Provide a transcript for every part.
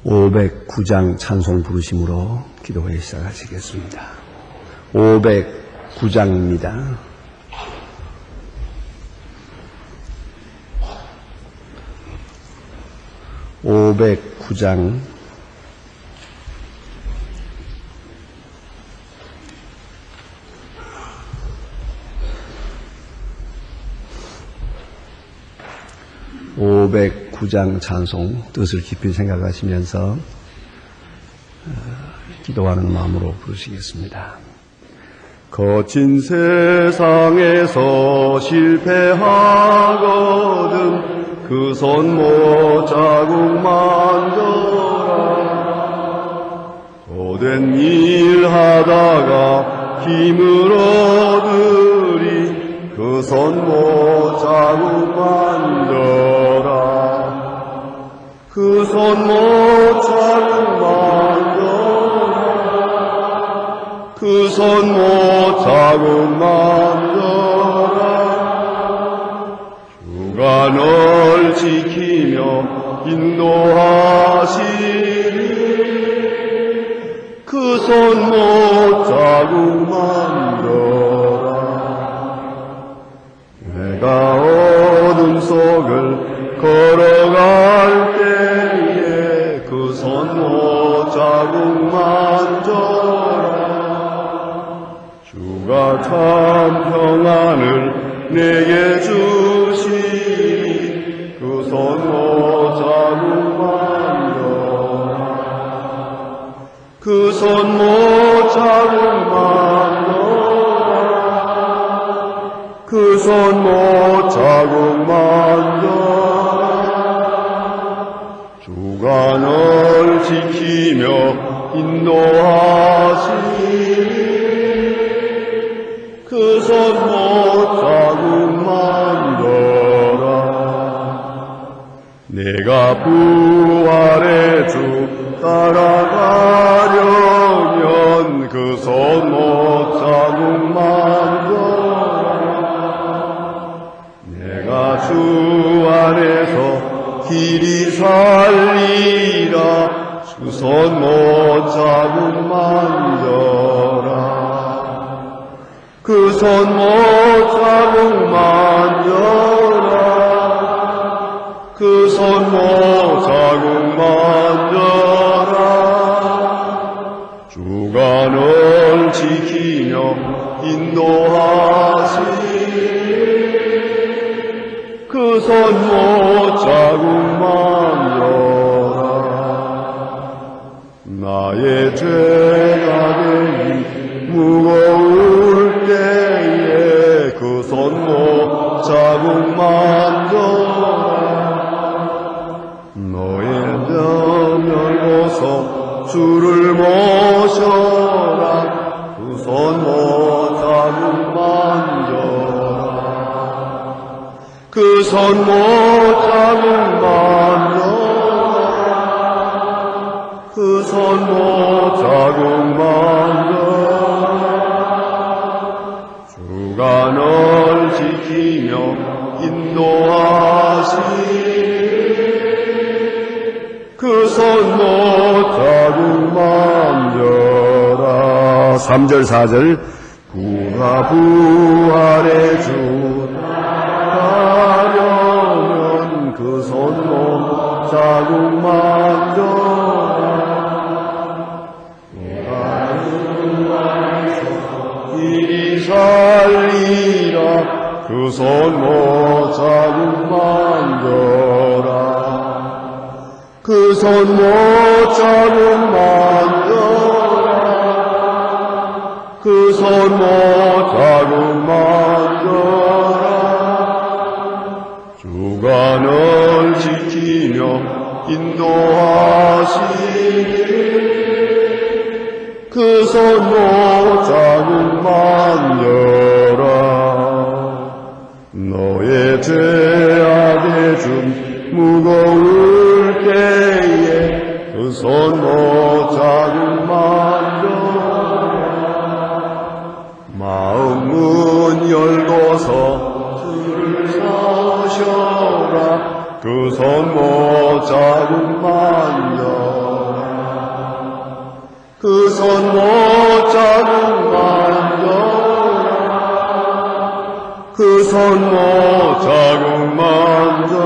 509장 찬송 부르심으로 기도회 시작하시겠습니다. 509장입니다. (509장) (509장) 찬송 뜻을 깊이 생각하시면서 기도하는 마음으로 부르시겠습니다. 거친 세상에서 실패하거든 그 손 못 자국 만져라. 도된 일 하다가 힘을 얻으리 그 손 못 자국 만져라. 그 손 못 자국 만져라. 그 손 못 자국 만져라. 주가 널 지키며 인도하시리 그 손 못 자국 만져라. 내가 어둠 속을 걸어갈 때에 그 손 못 자국 만져라. 주가 참 평안을 내게 주시니 그 손 못 자국 만져라. 그 손 못 자국 만져라. 그 손 못 자국 만져라. 주가 널 지키며 인도하시니 그 손 못 자국 만져라. 내가 부활의 주 따라가려면 그 손 못 자국 만져라. 내가 주 안에서 길이 살리라. 그 손 못 자국 만져라. 그 손 못 자국 만져라. 그 손 못 자국 만져라. 주가 널 지키며 인도하시니 그 손 못 자국 만져라. 나의 죄가 되니 무거울 때에 그 손 못 자국 만져라. 너의 뼈 열고서 주를 모셔라. 그 손 못 자국 만져라. 그 손 못 자국 만져라. 그 손 못 자국 만져라. 주가 널 지키며 인도하시니 그 손 못 자국 만져라. 3절 4절 구가 부활의 주 따르면 그 손 못 자국 만져라. 구가 부활에서 길이 살리라. 그 손 못 자국 만져라. 그 손 못 자국 만져라. 그 손 못 자국 만져라. 주가 널 지키며 인도하시니 그 손 못 자국 만져라. 너의 죄악의 줌 무거울 때에 그 손 못 자국 만져라. 마음 문 열고서 주를 서셔라. 그 손 못 자국 만져라. 그 손 못 자국 만져라 그 손 못 자국 만져라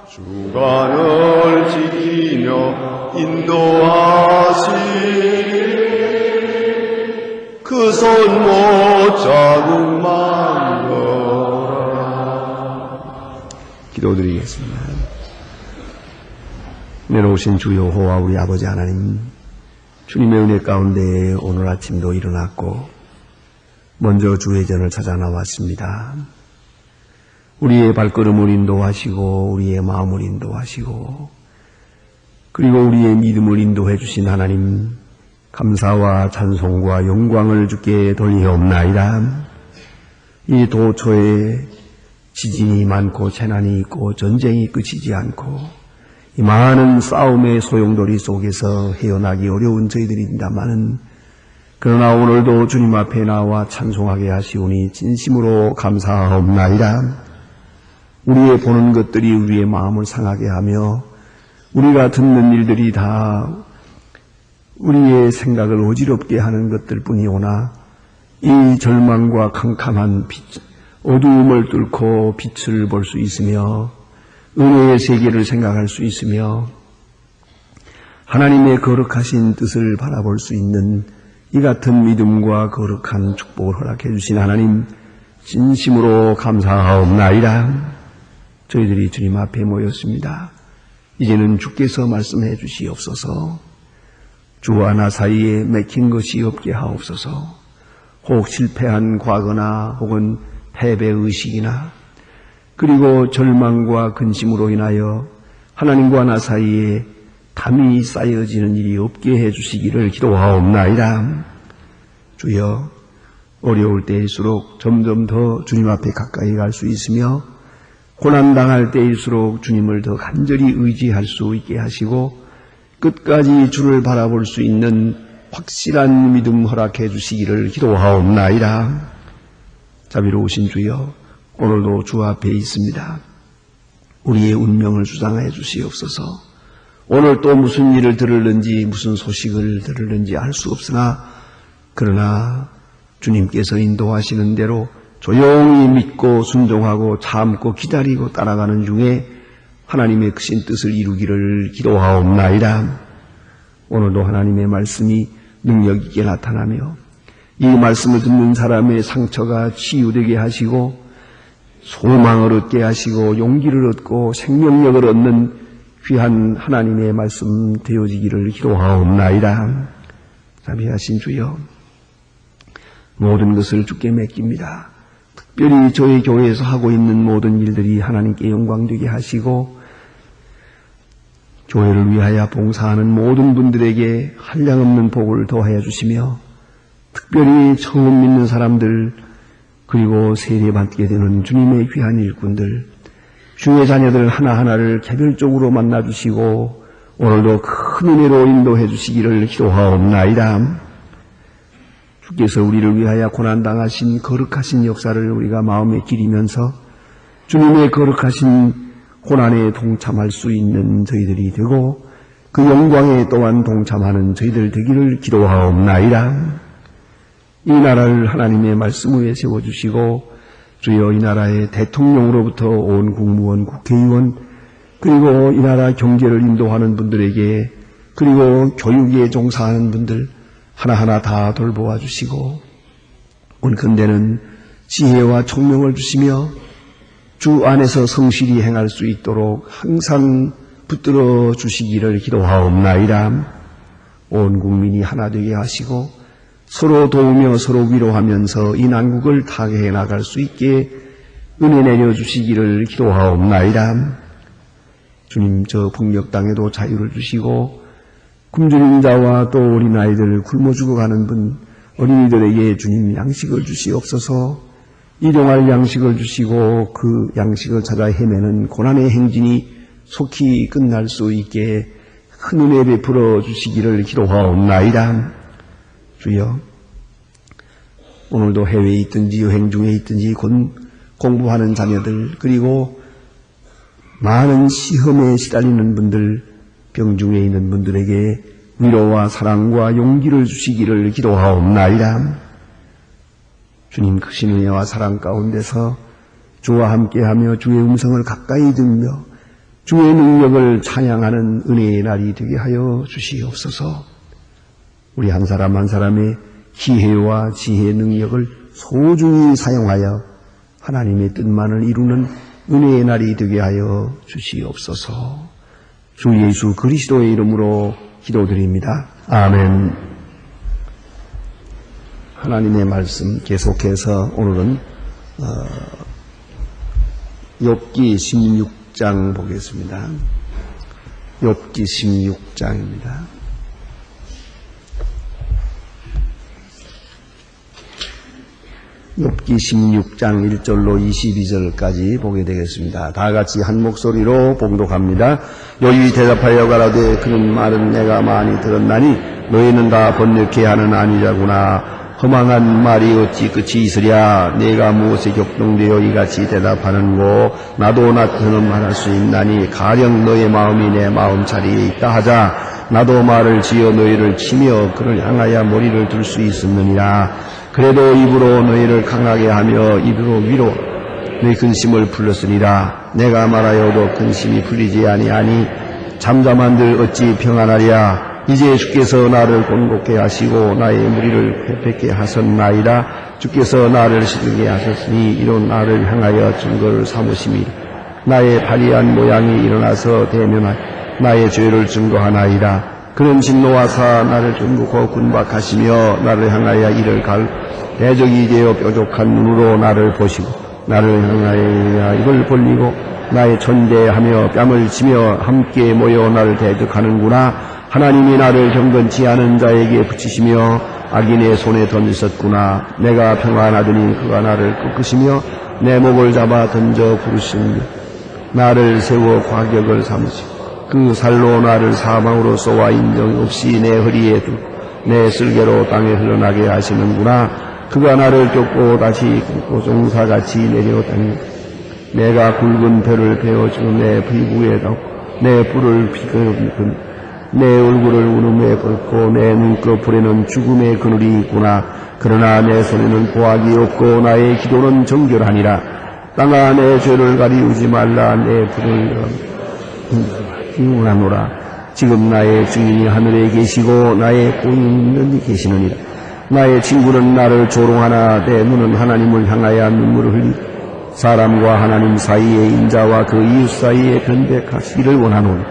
주관을 지키며 인도하시리 그 손 못 자국 만져라. 기도드리겠습니다. 내놓으신 주 여호와 우리 아버지 하나님, 주님의 은혜 가운데 오늘 아침도 일어났고 먼저 주의 전을 찾아 나왔습니다. 우리의 발걸음을 인도하시고 우리의 마음을 인도하시고 그리고 우리의 믿음을 인도해 주신 하나님, 감사와 찬송과 영광을 주께 돌리옵나이다. 이 도처에 지진이 많고 재난이 있고 전쟁이 끝이지 않고 이 많은 싸움의 소용돌이 속에서 헤어나기 어려운 저희들입니다마는 그러나 오늘도 주님 앞에 나와 찬송하게 하시오니 진심으로 감사하옵나이다. 우리의 보는 것들이 우리의 마음을 상하게 하며 우리가 듣는 일들이 다 우리의 생각을 어지럽게 하는 것들뿐이오나 이 절망과 캄캄한 어두움을 뚫고 빛을 볼 수 있으며 은혜의 세계를 생각할 수 있으며 하나님의 거룩하신 뜻을 바라볼 수 있는 이 같은 믿음과 거룩한 축복을 허락해 주신 하나님, 진심으로 감사하옵나이다. 저희들이 주님 앞에 모였습니다. 이제는 주께서 말씀해 주시옵소서. 주와 나 사이에 맥힌 것이 없게 하옵소서. 혹 실패한 과거나 혹은 패배의식이나 그리고 절망과 근심으로 인하여 하나님과 나 사이에 담이 쌓여지는 일이 없게 해주시기를 기도하옵나이다. 주여, 어려울 때일수록 점점 더 주님 앞에 가까이 갈 수 있으며 고난당할 때일수록 주님을 더 간절히 의지할 수 있게 하시고 끝까지 주를 바라볼 수 있는 확실한 믿음 허락해 주시기를 기도하옵나이다. 자비로우신 주여, 오늘도 주 앞에 있습니다. 우리의 운명을 주장해 주시옵소서. 오늘 또 무슨 일을 들을는지 무슨 소식을 들을는지 알 수 없으나 그러나 주님께서 인도하시는 대로 조용히 믿고 순종하고 참고 기다리고 따라가는 중에 하나님의 크신 뜻을 이루기를 기도하옵나이다. 오늘도 하나님의 말씀이 능력 있게 나타나며 이 말씀을 듣는 사람의 상처가 치유되게 하시고 소망을 얻게 하시고 용기를 얻고 생명력을 얻는 귀한 하나님의 말씀 되어지기를 기도하옵나이다. 자비하신 주여, 모든 것을 주께 맡깁니다. 특별히 저희 교회에서 하고 있는 모든 일들이 하나님께 영광되게 하시고 교회를 위하여 봉사하는 모든 분들에게 한량없는 복을 더하여 주시며 특별히 처음 믿는 사람들 그리고 세례받게 되는 주님의 귀한 일꾼들, 주의 자녀들 하나하나를 개별적으로 만나주시고 오늘도 큰 은혜로 인도해 주시기를 기도하옵나이다. 주께서 우리를 위하여 고난당하신 거룩하신 역사를 우리가 마음에 기리면서 주님의 거룩하신 고난에 동참할 수 있는 저희들이 되고 그 영광에 또한 동참하는 저희들 되기를 기도하옵나이다. 이 나라를 하나님의 말씀 위에 세워주시고 주여 이 나라의 대통령으로부터 온 국무원, 국회의원 그리고 이 나라 경제를 인도하는 분들에게 그리고 교육에 종사하는 분들 하나하나 다 돌보아 주시고 온컨대는 지혜와 총명을 주시며 주 안에서 성실히 행할 수 있도록 항상 붙들어 주시기를 기도하옵나이다. 온 국민이 하나 되게 하시고 서로 도우며 서로 위로하면서 이 난국을 타개해 나갈 수 있게 은혜 내려주시기를 기도하옵나이다. 주님, 저 북녘 땅에도 자유를 주시고 굶주린 자와 또 어린아이들 굶어 죽어가는 분 어린이들에게 주님 양식을 주시옵소서. 일용할 양식을 주시고 그 양식을 찾아 헤매는 고난의 행진이 속히 끝날 수 있게 큰 은혜 베풀어 주시기를 기도하옵나이다. 주여, 오늘도 해외에 있든지 여행 중에 있든지 공부하는 자녀들 그리고 많은 시험에 시달리는 분들 병 중에 있는 분들에게 위로와 사랑과 용기를 주시기를 기도하옵나이다. 주님 크신 은혜와 사랑 가운데서 주와 함께하며 주의 음성을 가까이 들며 주의 능력을 찬양하는 은혜의 날이 되게 하여 주시옵소서. 우리 한 사람 한 사람의 기회와 지혜의 능력을 소중히 사용하여 하나님의 뜻만을 이루는 은혜의 날이 되게 하여 주시옵소서. 주 예수 그리스도의 이름으로 기도드립니다. 아멘. 하나님의 말씀 계속해서 오늘은 욥기 16장 보겠습니다. 욥기 16장입니다. 욥기 16장 1절로 22절까지 보게 되겠습니다. 다 같이 한 목소리로 봉독합니다. 여기 대답하여 가라되 그런 말은 내가 많이 들었나니 너희는 다 번뇌케 하는 아니자구나. 허망한 말이 어찌 끝이 있으랴. 내가 무엇에 격동되어 이같이 대답하는고. 나도 나처럼 말할 수 있나니 가령 너의 마음이 내 마음 자리에 있다 하자. 나도 말을 지어 너희를 치며 그를 향하여 머리를 들 수 있었느니라. 그래도 입으로 너희를 강하게 하며 입으로 위로 너희 근심을 풀었으리라. 내가 말하여도 근심이 풀리지 아니하니 잠잠한들 어찌 평안하랴. 이제 주께서 나를 곤곡케 하시고 나의 무리를 회백케 하셨나이다. 주께서 나를 시들게 하셨으니 이로 나를 향하여 증거를 삼으심이 나의 발이한 모양이 일어나서 대면하여 나의 죄를 증거하나이다. 그런 진노하사 나를 전국고 군박하시며 나를 향하여 이를 갈 대적이 되어 뾰족한 눈으로 나를 보시고 나를 향하여 입을 벌리고 나의 천대하며 뺨을 치며 함께 모여 나를 대적하는구나. 하나님이 나를 경건치 않은 자에게 붙이시며 악인의 손에 던지셨구나. 내가 평안하더니 그가 나를 꺾으시며 내 목을 잡아 던져 부르시며 나를 세워 과격을 삼으시고 그 살로 나를 사망으로 쏘아 인정 없이 내 허리에 두고 내 쓸개로 땅에 흘러나게 하시는구나. 그가 나를 쫓고 다시 끊고 종사같이 내려다니 내가 굵은 벼를 베어주고 내 피부에 닿고 내 뿔을 비거리고 내 얼굴을 우름에 긁고 내 눈꺼풀에는 죽음의 그늘이 있구나. 그러나 내 손에는 보약이 없고 나의 기도는 정결하니라. 땅아 내 죄를 가리우지 말라. 내 불을 기운하노라. 지금 나의 증인이 하늘에 계시고 나의 공인이 계시느니라. 나의 친구는 나를 조롱하나 내 눈은 하나님을 향하여 눈물을 흘리고 사람과 하나님 사이의 인자와 그 이웃 사이에 변백하시기를 원하노니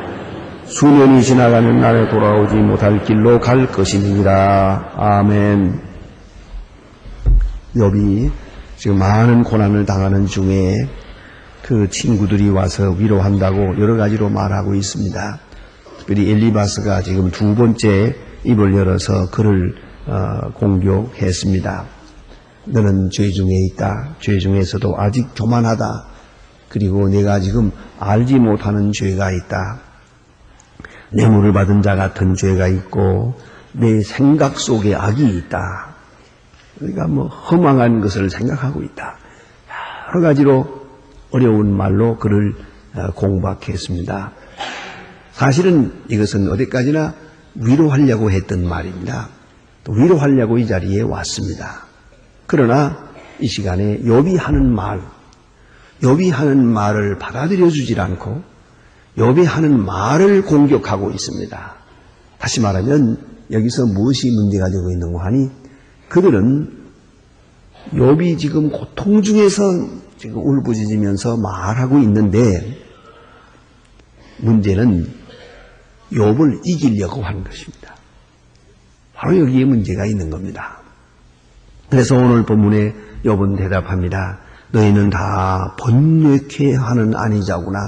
수년이 지나가면 나를 돌아오지 못할 길로 갈 것이니라. 아멘. 욥이 지금 많은 고난을 당하는 중에 그 친구들이 와서 위로한다고 여러 가지로 말하고 있습니다. 특별히 엘리바스가 지금 두 번째 입을 열어서 그를 공격했습니다. 너는 죄 중에 있다. 죄 중에서도 아직 교만하다. 그리고 내가 지금 알지 못하는 죄가 있다. 뇌물을 받은 자 같은 죄가 있고 내 생각 속에 악이 있다. 그러니까 허망한 것을 생각하고 있다. 여러 가지로 어려운 말로 그를 공박했습니다. 사실은 이것은 어디까지나 위로하려고 했던 말입니다. 또 위로하려고 이 자리에 왔습니다. 그러나 이 시간에 욥이 하는 말을 받아들여주질 않고 욥이 하는 말을 공격하고 있습니다. 다시 말하면 여기서 무엇이 문제가 되고 있는가 하니 그들은 욥이 지금 고통 중에서 지금 울부짖으면서 말하고 있는데 문제는 욥을 이기려고 하는 것입니다. 바로 여기에 문제가 있는 겁니다. 그래서 오늘 본문에 욥은 대답합니다. 너희는 다 번뇌케 하는 아니자구나.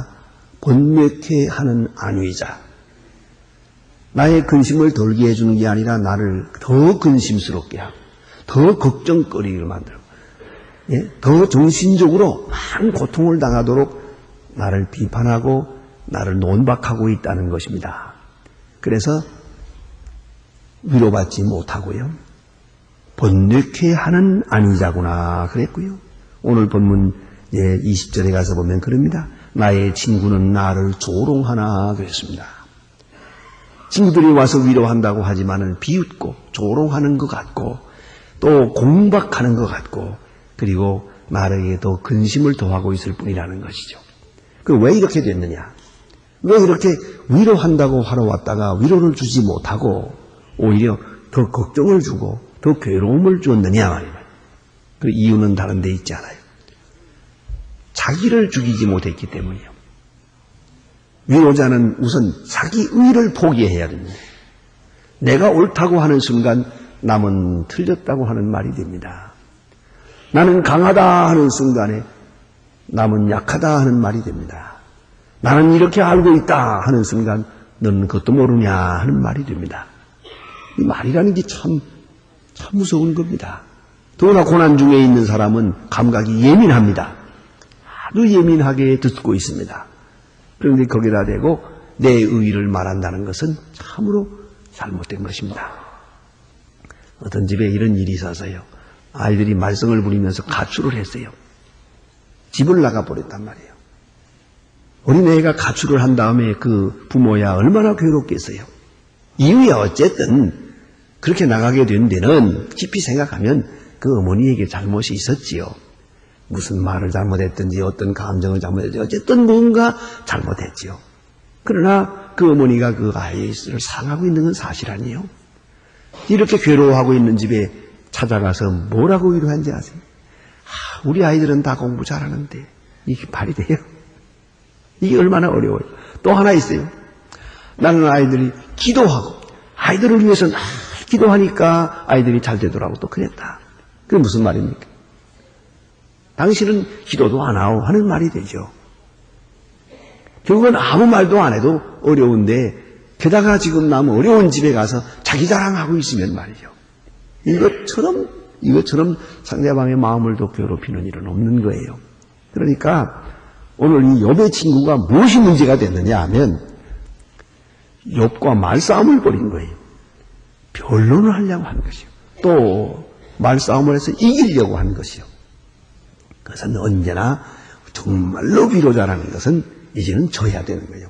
번뇌케 하는 안위자. 나의 근심을 덜게 해주는 게 아니라 나를 더 근심스럽게 하고 더 걱정거리를 만들고 더 정신적으로 많은 고통을 당하도록 나를 비판하고 나를 논박하고 있다는 것입니다. 그래서 위로받지 못하고요. 번뇌케 하는 안위자구나 그랬고요. 오늘 본문 20절에 가서 보면 그럽니다. 나의 친구는 나를 조롱하나 그랬습니다. 친구들이 와서 위로한다고 하지만은 비웃고 조롱하는 것 같고 또 공박하는 것 같고 그리고 나에게 더 근심을 더하고 있을 뿐이라는 것이죠. 그 왜 이렇게 됐느냐? 왜 이렇게 위로한다고 하러 왔다가 위로를 주지 못하고 오히려 더 걱정을 주고 더 괴로움을 주었느냐 말이에요. 그 이유는 다른 데 있지 않아요. 자기를 죽이지 못했기 때문이요. 위로자는 우선 자기 의를 포기해야 됩니다. 내가 옳다고 하는 순간 남은 틀렸다고 하는 말이 됩니다. 나는 강하다 하는 순간에 남은 약하다 하는 말이 됩니다. 나는 이렇게 알고 있다 하는 순간 너는 그것도 모르냐 하는 말이 됩니다. 이 말이라는 게 참 무서운 겁니다. 더구나 고난 중에 있는 사람은 감각이 예민합니다. 아주 예민하게 듣고 있습니다. 그런데 거기다 대고 내 의의를 말한다는 것은 참으로 잘못된 것입니다. 어떤 집에 이런 일이 있어서요. 아이들이 말썽을 부리면서 가출을 했어요. 집을 나가버렸단 말이에요. 어린애가 가출을 한 다음에 그 부모야 얼마나 괴롭겠어요. 이유야 어쨌든 그렇게 나가게 된 데는 깊이 생각하면 그 어머니에게 잘못이 있었지요. 무슨 말을 잘못했든지 어떤 감정을 잘못했든지 어쨌든 뭔가 잘못했지요. 그러나 그 어머니가 그 아이를 사랑하고 있는 건 사실 아니에요. 이렇게 괴로워하고 있는 집에 찾아가서 뭐라고 위로한지 아세요? 우리 아이들은 다 공부 잘하는데 이게 말이 돼요? 이게 얼마나 어려워요. 또 하나 있어요. 나는 아이들이 기도하고 아이들을 위해서 기도하니까 아이들이 잘 되더라고 또 그랬다. 그게 무슨 말입니까? 당신은 기도도 안 하고 하는 말이 되죠. 결국은 아무 말도 안 해도 어려운데 게다가 지금 남 어려운 집에 가서 자기 자랑하고 있으면 말이죠. 이것처럼 상대방의 마음을 더 괴롭히는 일은 없는 거예요. 그러니까 오늘 이 욥의 친구가 무엇이 문제가 됐느냐 하면 욥과 말싸움을 벌인 거예요. 변론을 하려고 하는 것이요. 또 말싸움을 해서 이기려고 하는 것이요. 그것은 언제나 정말로 위로자라는 것은 이제는 져야 되는 거예요.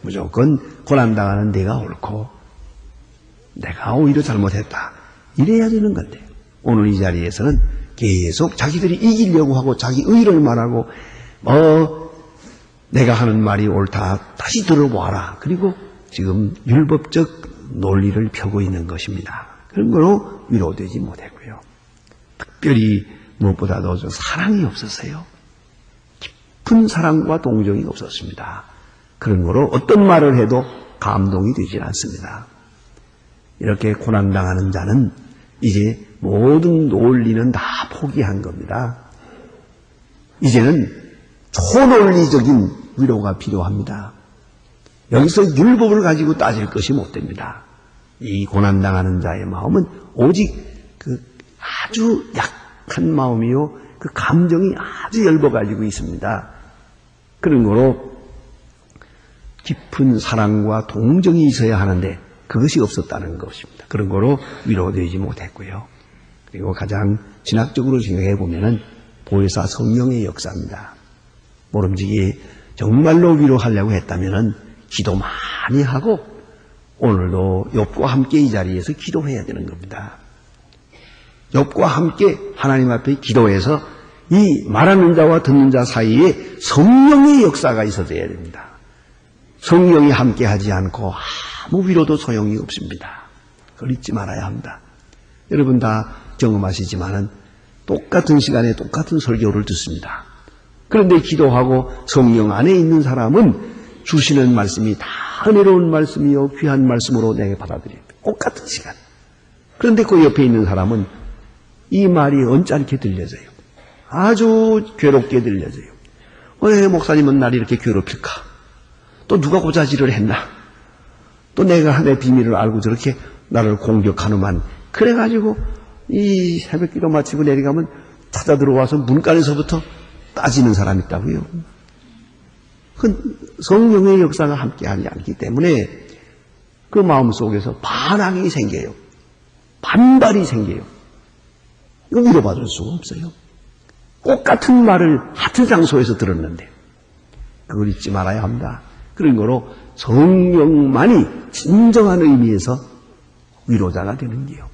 무조건 고난당하는 내가 옳고 내가 오히려 잘못했다. 이래야 되는 건데 오늘 이 자리에서는 계속 자기들이 이기려고 하고 자기 의의를 말하고 내가 하는 말이 옳다. 다시 들어보아라. 그리고 지금 율법적 논리를 펴고 있는 것입니다. 그런 걸로 위로되지 못했고요. 특별히 무엇보다도 사랑이 없었어요. 깊은 사랑과 동정이 없었습니다. 그런 거로 어떤 말을 해도 감동이 되질 않습니다. 이렇게 고난당하는 자는 이제 모든 논리는 다 포기한 겁니다. 이제는 초논리적인 위로가 필요합니다. 여기서 율법을 가지고 따질 것이 못 됩니다. 이 고난당하는 자의 마음은 오직 그 아주 약한 마음이요. 그 감정이 아주 얇아가지고 있습니다. 그런 거로 깊은 사랑과 동정이 있어야 하는데 그것이 없었다는 것입니다. 그런 거로 위로되지 못했고요. 그리고 가장 진학적으로 생각해 보면은 보혜사 성령의 역사입니다. 모름지기 정말로 위로하려고 했다면은 기도 많이 하고 오늘도 욥과 함께 이 자리에서 기도해야 되는 겁니다. 욥과 함께 하나님 앞에 기도해서 이 말하는 자와 듣는 자 사이에 성령의 역사가 있어져야 됩니다. 성령이 함께 하지 않고 아무 위로도 소용이 없습니다. 그걸 잊지 말아야 합니다. 여러분 다 경험하시지만은 똑같은 시간에 똑같은 설교를 듣습니다. 그런데 기도하고 성령 안에 있는 사람은 주시는 말씀이 다 은혜로운 말씀이요 귀한 말씀으로 내게 받아들입니다. 똑같은 시간. 그런데 그 옆에 있는 사람은 이 말이 언짢게 들려져요. 아주 괴롭게 들려져요. 왜 목사님은 나를 이렇게 괴롭힐까? 또 누가 고자질을 했나? 또 내가 내 비밀을 알고 저렇게 나를 공격하는만. 그래가지고 이 새벽기도 마치고 내려가면 찾아 들어와서 문간에서부터 따지는 사람이 있다고요. 그 성령의 역사가 함께하지 않기 때문에 그 마음속에서 반항이 생겨요. 반발이 생겨요. 이거 위로받을 수가 없어요. 똑같은 말을 같은 장소에서 들었는데 그걸 잊지 말아야 합니다. 그런 거로 성령만이 진정한 의미에서 위로자가 되는 게요.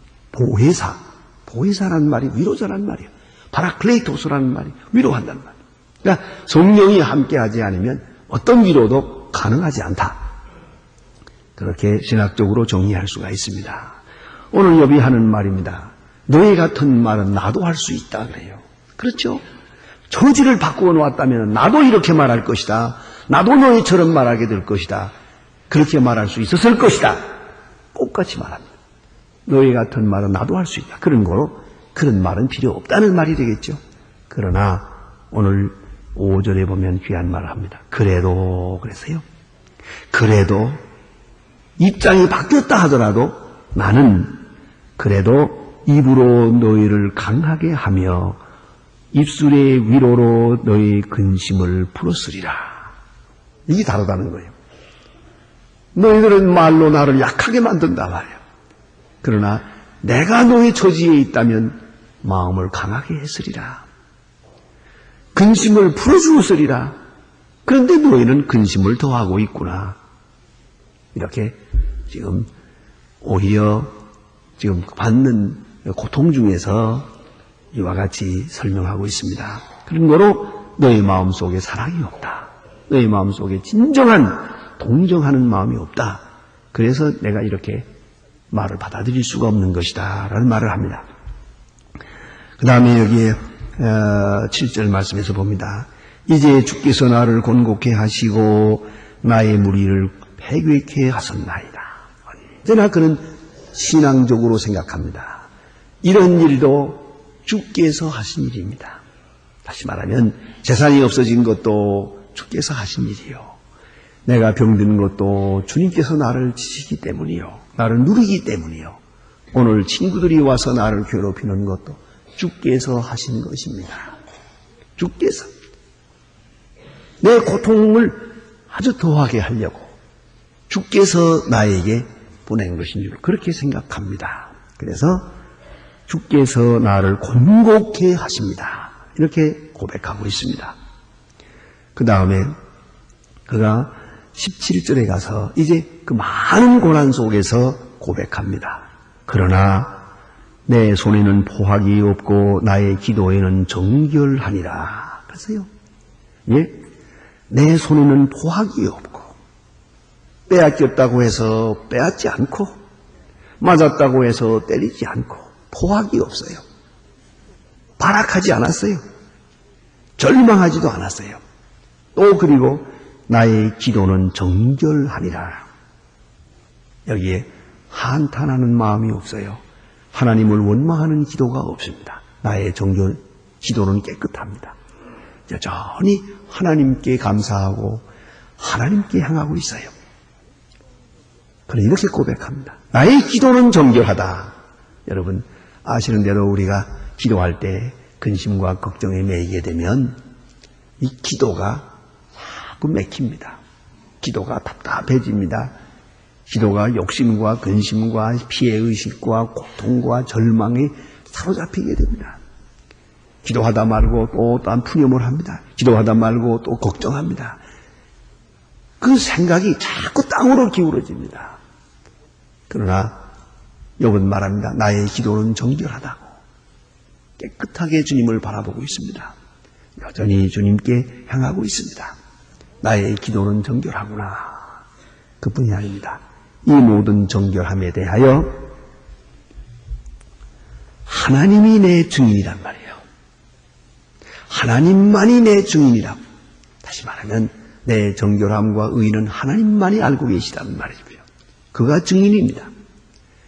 보혜사라는 말이 위로자란 말이에요. 파라클레이토스라는 말이 위로한다는 말이에요. 그러니까 성령이 함께하지 않으면 어떤 위로도 가능하지 않다. 그렇게 신학적으로 정리할 수가 있습니다. 오늘 여비 하는 말입니다. 너희 같은 말은 나도 할 수 있다 그래요. 그렇죠? 처지를 바꾸어 놓았다면 나도 이렇게 말할 것이다. 나도 너희처럼 말하게 될 것이다. 그렇게 말할 수 있었을 것이다. 똑같이 말합니다. 너희 같은 말은 나도 할 수 있다. 그런 거로 그런 말은 필요 없다는 말이 되겠죠. 그러나 오늘 5절에 보면 귀한 말을 합니다. 그래도 그랬어요. 그래도 입장이 바뀌었다 하더라도 나는 그래도 입으로 너희를 강하게 하며 입술의 위로로 너희 근심을 풀었으리라. 이게 다르다는 거예요. 너희들은 말로 나를 약하게 만든다 말이에요. 그러나 내가 너희 처지에 있다면 마음을 강하게 했으리라. 근심을 풀어주었으리라. 그런데 너희는 근심을 더하고 있구나. 이렇게 지금 오히려 지금 받는 고통 중에서 이와 같이 설명하고 있습니다. 그런 거로 너희 마음속에 사랑이 없다. 너희 마음속에 진정한 동정하는 마음이 없다. 그래서 내가 이렇게 말을 받아들일 수가 없는 것이다 라는 말을 합니다. 그 다음에 여기에 7절 말씀에서 봅니다. 이제 주께서 나를 곤곡해 하시고 나의 무리를 패괴케 하셨나이다. 언제나 그는 신앙적으로 생각합니다. 이런 일도 주께서 하신 일입니다. 다시 말하면 재산이 없어진 것도 주께서 하신 일이요. 내가 병든 것도 주님께서 나를 지시기 때문이요. 나를 누리기 때문이요. 오늘 친구들이 와서 나를 괴롭히는 것도 주께서 하신 것입니다. 주께서 내 고통을 아주 더하게 하려고 주께서 나에게 보낸 것인 줄 그렇게 생각합니다. 그래서 주께서 나를 곤곡해 하십니다. 이렇게 고백하고 있습니다. 그 다음에 그가 17절에 가서 이제 그 많은 고난 속에서 고백합니다. 그러나 내 손에는 포학이 없고 나의 기도에는 정결하니라. 그래서요. 예? 내 손에는 포학이 없고 빼앗겼다고 해서 빼앗지 않고 맞았다고 해서 때리지 않고 포학이 없어요. 발악하지 않았어요. 절망하지도 않았어요. 또 그리고 나의 기도는 정결하니라. 여기에 한탄하는 마음이 없어요. 하나님을 원망하는 기도가 없습니다. 나의 기도는 깨끗합니다. 여전히 하나님께 감사하고 하나님께 향하고 있어요. 그래 이렇게 고백합니다. 나의 기도는 정결하다. 여러분 아시는 대로 우리가 기도할 때 근심과 걱정에 매이게 되면 이 기도가 자꾸 맥힙니다. 기도가 답답해집니다. 기도가 욕심과 근심과 피해의식과 고통과 절망에 사로잡히게 됩니다. 기도하다 말고 또 다른 푸념을 합니다. 기도하다 말고 또 걱정합니다. 그 생각이 자꾸 땅으로 기울어집니다. 그러나 욥은 말합니다. 나의 기도는 정결하다고. 깨끗하게 주님을 바라보고 있습니다. 여전히 주님께 향하고 있습니다. 나의 기도는 정결하구나. 그뿐이 아닙니다. 이 모든 정결함에 대하여 하나님이 내 증인이란 말이에요. 하나님만이 내 증인이라고. 다시 말하면 내 정결함과 의는 하나님만이 알고 계시다는 말이죠. 그가 증인입니다.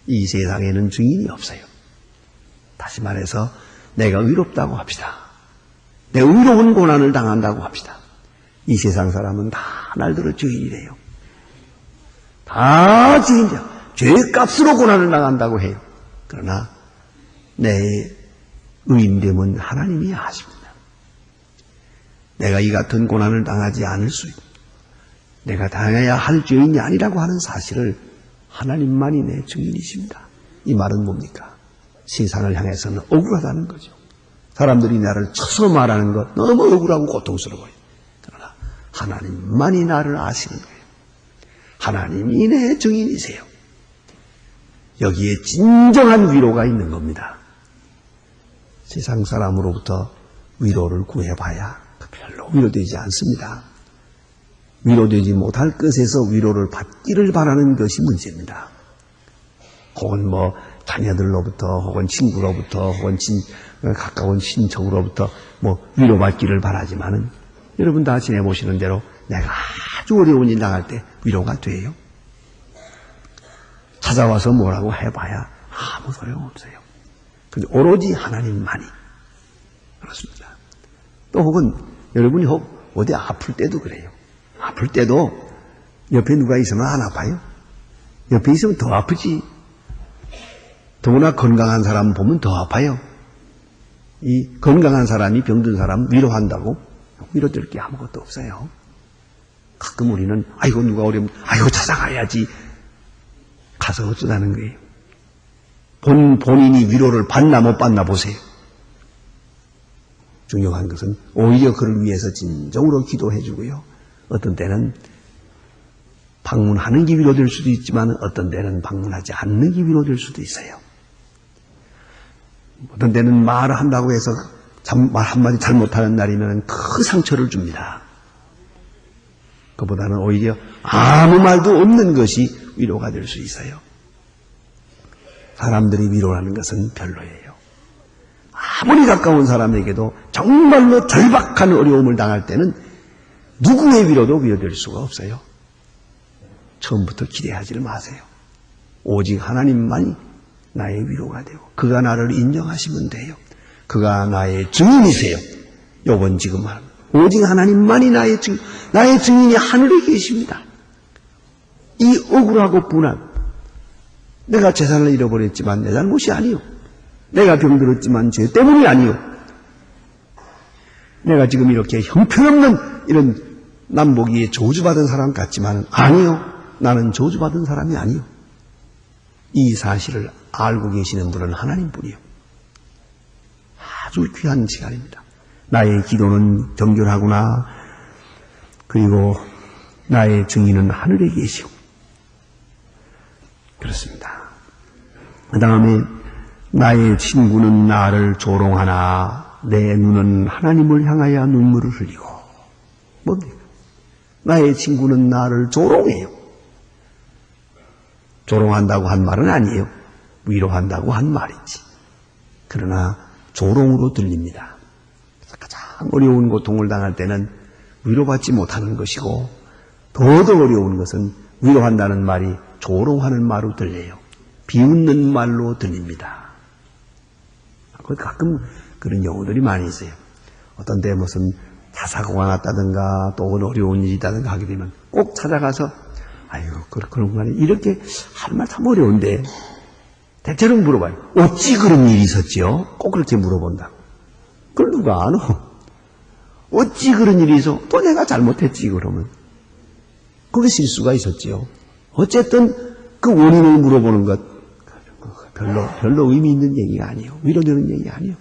이 세상에는 증인이 없어요. 다시 말해서 내가 의롭다고 합시다. 내 의로운 고난을 당한다고 합시다. 이 세상 사람은 다 날들어 죄인이래요. 다 죄인이야. 죄값으로 고난을 당한다고 해요. 그러나 내 의인됨은 하나님이 하십니다. 내가 이 같은 고난을 당하지 않을 수 있고 내가 당해야 할 죄인이 아니라고 하는 사실을 하나님만이 내 증인이십니다. 이 말은 뭡니까? 세상을 향해서는 억울하다는 거죠. 사람들이 나를 쳐서 말하는 것 너무 억울하고 고통스러워요. 그러나 하나님만이 나를 아시는 거예요. 하나님이 내 증인이세요. 여기에 진정한 위로가 있는 겁니다. 세상 사람으로부터 위로를 구해봐야 별로 위로되지 않습니다. 위로되지 못할 것에서 위로를 받기를 바라는 것이 문제입니다. 혹은 자녀들로부터, 혹은 친구로부터, 혹은 가까운 친척으로부터 위로받기를 바라지만은 여러분 다 지내보시는 대로 내가 아주 어려운 일 당할 때 위로가 돼요. 찾아와서 뭐라고 해봐야 아무 소용없어요. 근데 오로지 하나님만이 그렇습니다. 또 혹은 여러분이 어디 아플 때도 그래요. 아플 때도 옆에 누가 있으면 안 아파요. 옆에 있으면 더 아프지. 더구나 건강한 사람 보면 더 아파요. 이 건강한 사람이 병든 사람 위로한다고 위로될 게 아무것도 없어요. 가끔 우리는 아이고 누가 어려우면 아이고 찾아가야지. 가서 어쩌다는 거예요. 본인이 위로를 받나 못 받나 보세요. 중요한 것은 오히려 그를 위해서 진정으로 기도해 주고요. 어떤 때는 방문하는 게 위로될 수도 있지만 어떤 때는 방문하지 않는 게 위로될 수도 있어요. 어떤 때는 말을 한다고 해서 말 한마디 잘못하는 날이면 큰 상처를 줍니다. 그보다는 오히려 아무 말도 없는 것이 위로가 될 수 있어요. 사람들이 위로하는 것은 별로예요. 아무리 가까운 사람에게도 정말로 절박한 어려움을 당할 때는 누구의 위로도 위로될 수가 없어요. 처음부터 기대하지를 마세요. 오직 하나님만이 나의 위로가 되고 그가 나를 인정하시면 돼요. 그가 나의 증인이세요. 요건 지금 말합니다. 오직 하나님만이 나의 증인이 하늘에 계십니다. 이 억울하고 분한 내가 재산을 잃어버렸지만 내 잘못이 아니요. 내가 병들었지만 죄 때문이 아니요. 내가 지금 이렇게 형편없는 이런 남보기에 저주받은 사람 같지만 아니요. 나는 저주받은 사람이 아니요. 이 사실을 알고 계시는 분은 하나님뿐이요. 아주 귀한 시간입니다. 나의 기도는 정결하구나. 그리고 나의 증인은 하늘에 계시고 그렇습니다. 그 다음에 나의 친구는 나를 조롱하나 내 눈은 하나님을 향하여 눈물을 흘리고 뭡니까? 나의 친구는 나를 조롱해요. 조롱한다고 한 말은 아니에요. 위로한다고 한 말이지. 그러나 조롱으로 들립니다. 가장 어려운 고통을 당할 때는 위로받지 못하는 것이고 더더 어려운 것은 위로한다는 말이 조롱하는 말로 들려요. 비웃는 말로 들립니다. 가끔 그런 경우들이 많이 있어요. 어떤 때 무슨 자사고가 났다든가 또 어려운 일이 있다든가 하게 되면 꼭 찾아가서 아유 그런 말이 이렇게 할 말 참 어려운데 대체로 물어봐요. 어찌 그런 일이 있었지요? 꼭 그렇게 물어본다. 그걸 누가 아노? 어찌 그런 일이 있어? 또 내가 잘못했지 그러면. 그게 실수가 있었지요. 어쨌든 그 원인을 물어보는 것 별로 의미 있는 얘기가 아니에요. 위로되는 얘기가 아니에요.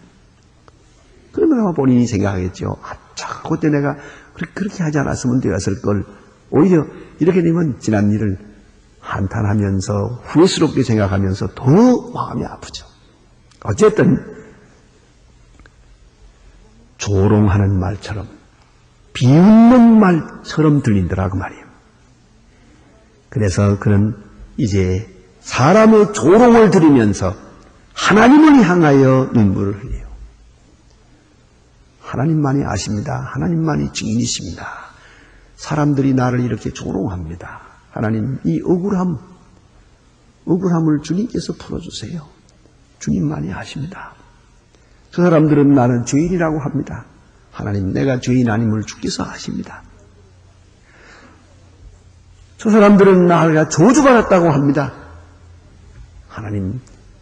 그러면 아마 본인이 생각하겠죠. 아차, 그때 내가 그렇게 하지 않았으면 되었을 걸. 오히려 이렇게 되면 지난 일을 한탄하면서 후회스럽게 생각하면서 더 마음이 아프죠. 어쨌든 조롱하는 말처럼 비웃는 말처럼 들린다고 말이에요. 그래서 그는 이제 사람의 조롱을 들으면서 하나님을 향하여 눈물을 흘려요. 하나님만이 아십니다. 하나님만이 증인이십니다. 사람들이 나를 이렇게 조롱합니다. 하나님, 이 억울함을 주님께서 풀어주세요. 주님만이 아십니다. 저 사람들은 나는 죄인이라고 합니다. 하나님, 내가 죄인 아님을 주께서 아십니다. 저 사람들은 나를 저주받았다고 합니다. 하나님,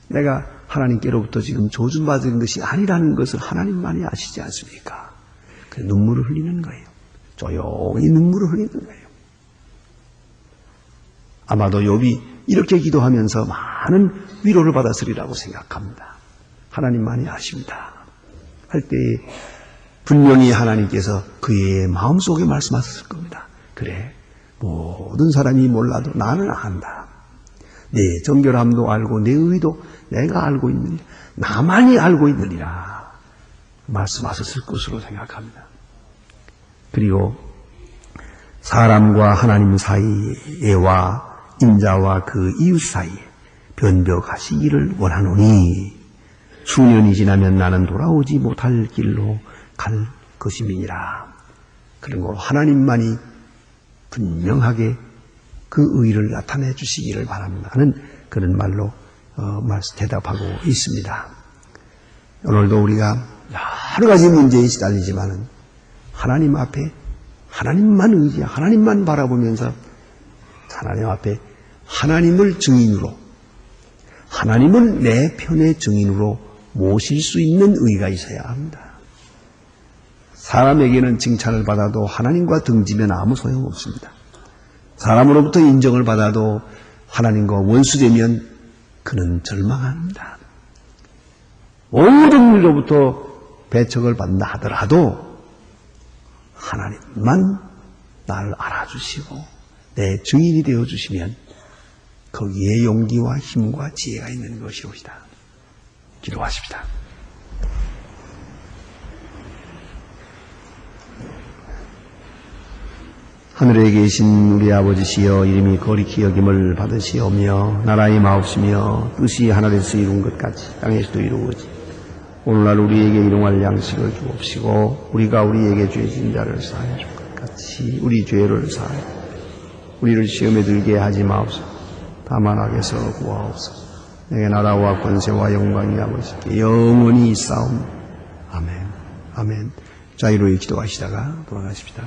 내가 하나님께로부터 지금 저주받은 것이 아니라는 것을 하나님만이 아시지 않습니까? 그래서 눈물을 흘리는 거예요. 조용히 눈물을 흘리는 거예요. 아마도 욥이 이렇게 기도하면서 많은 위로를 받았으리라고 생각합니다. 하나님만이 아십니다. 할 때 분명히 하나님께서 그의 마음속에 말씀하셨을 겁니다. 그래, 모든 사람이 몰라도 나는 안다. 내 정결함도 알고 내 의도 내가 알고 있느니라. 나만이 알고 있느니라. 말씀하셨을 것으로 생각합니다. 그리고 사람과 하나님 사이에와 인자와 그 이웃 사이에 변벽하시기를 원하노니 수년이 지나면 나는 돌아오지 못할 길로 갈 것임이니라. 그런 거 하나님만이 분명하게 그 의를 나타내 주시기를 바랍니다 하는 그런 말로 대답하고 있습니다. 오늘도 우리가 여러 가지 문제에 시달리지만은 하나님 앞에 하나님만 의지하고 하나님만 바라보면서 하나님 앞에 하나님을 증인으로 하나님을 내 편의 증인으로 모실 수 있는 의가 있어야 합니다. 사람에게는 칭찬을 받아도 하나님과 등지면 아무 소용없습니다. 사람으로부터 인정을 받아도 하나님과 원수되면 그는 절망합니다. 모든 일로부터 배척을 받는다 하더라도 하나님만 나를 알아주시고 내 증인이 되어주시면 거기에 용기와 힘과 지혜가 있는 것이옵니다. 기도하십시다. 하늘에 계신 우리 아버지시여 이름이 거룩히 여김을 받으시오며 나라의 마옵시며 뜻이 하늘에서 이룬 것 같이 땅에서도 이루어지 오늘날 우리에게 일용할 양식을 주옵시고 우리가 우리에게 죄 지은 자를 사하여 줄 것 같이 우리 죄를 사하여 우리를 시험에 들게 하지 마옵소서. 다만 악에서 구하옵소서. 내게 나라와 권세와 영광이 아버지께 영원히 있사옵니다. 아멘. 아멘. 자유로이 기도하시다가 돌아가십시다.